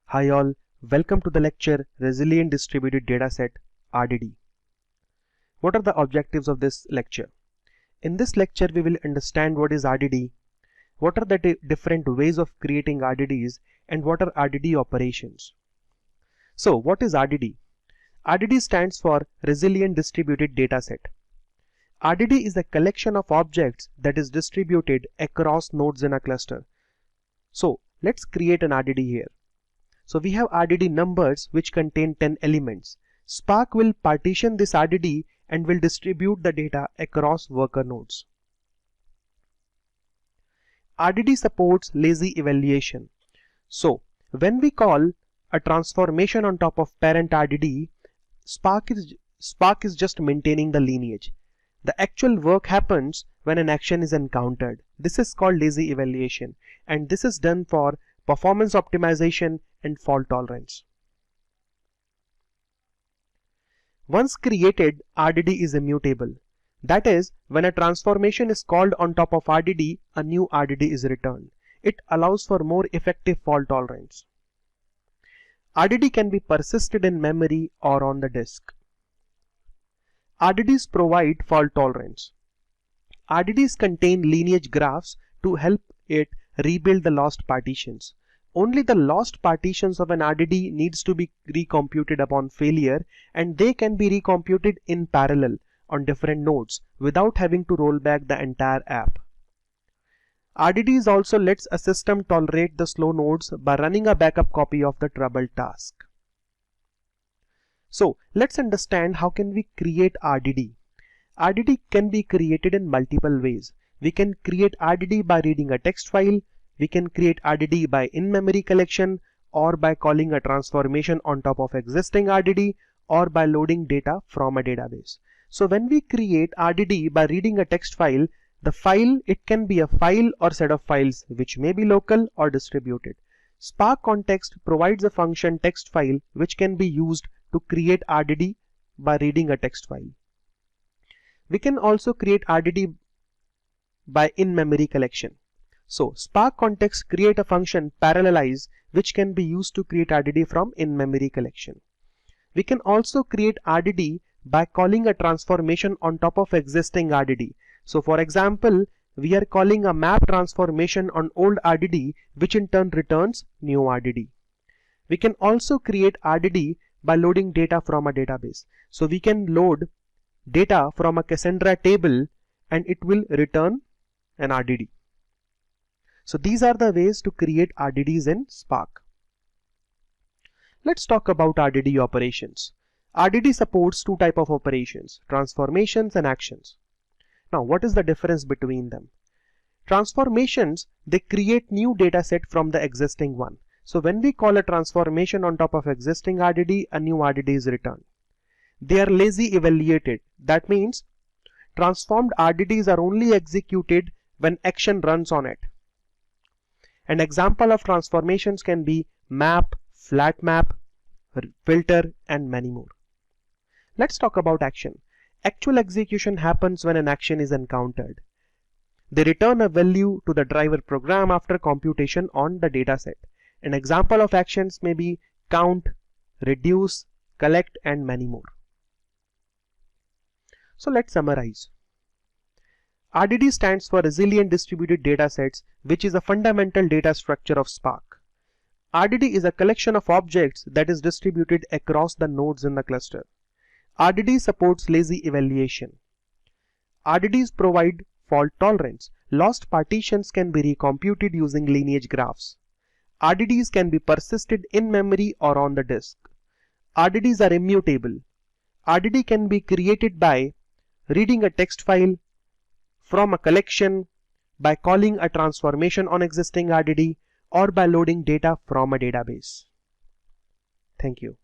Hi all, welcome to the lecture Resilient Distributed Dataset RDD. What are the objectives of this lecture? In this lecture we will understand what is RDD, what are the different ways of creating RDDs, and what are RDD operations. So what is RDD? RDD stands for Resilient Distributed Dataset. RDD is a collection of objects that is distributed across nodes in a cluster. So let's create an RDD here. So we have RDD numbers which contain 10 elements. Spark will partition this RDD and will distribute the data across worker nodes. RDD supports lazy evaluation. So when we call a transformation on top of parent RDD, Spark is just maintaining the lineage. The actual work happens when an action is encountered. This is called lazy evaluation, and this is done for performance optimization and fault tolerance. Once created, RDD is immutable. That is, when a transformation is called on top of RDD, a new RDD is returned. It allows for more effective fault tolerance. RDD can be persisted in memory or on the disk. RDDs provide fault tolerance. RDDs contain lineage graphs to help it rebuild the lost partitions. Only the lost partitions of an RDD needs to be recomputed upon failure, and they can be recomputed in parallel on different nodes without having to roll back the entire app. RDDs also lets a system tolerate the slow nodes by running a backup copy of the troubled task. So let's understand how can we create RDD. RDD can be created in multiple ways. We can create RDD by reading a text file. We can create RDD by in-memory collection, or by calling a transformation on top of existing RDD, or by loading data from a database. So when we create RDD by reading a text file, the file, it can be a file or set of files which may be local or distributed. Spark Context provides a function text file which can be used to create RDD by reading a text file. We can also create RDD by in-memory collection. So Spark Context create a function parallelize which can be used to create RDD from in-memory collection. We can also create RDD by calling a transformation on top of existing RDD. So for example, we are calling a map transformation on old RDD, which in turn returns new RDD. We can also create RDD by loading data from a database. So we can load data from a Cassandra table and it will return an RDD. So these are the ways to create RDDs in Spark. Let's talk about RDD operations. RDD supports two types of operations, transformations and actions. Now what is the difference between them? Transformations, they create new data set from the existing one. So when we call a transformation on top of existing RDD, a new RDD is returned. They are lazy evaluated. That means transformed RDDs are only executed when action runs on it. An example of transformations can be map, flat map, filter, and many more. Let's talk about action. Actual execution happens when an action is encountered. They return a value to the driver program after computation on the dataset. An example of actions may be count, reduce, collect, and many more. So let's summarize. RDD stands for Resilient Distributed Datasets, which is a fundamental data structure of Spark. RDD is a collection of objects that is distributed across the nodes in the cluster. RDD supports lazy evaluation. RDDs provide fault tolerance. Lost partitions can be recomputed using lineage graphs. RDDs can be persisted in memory or on the disk. RDDs are immutable. RDD can be created by reading a text file from a collection, by calling a transformation on existing RDD, or by loading data from a database. Thank you.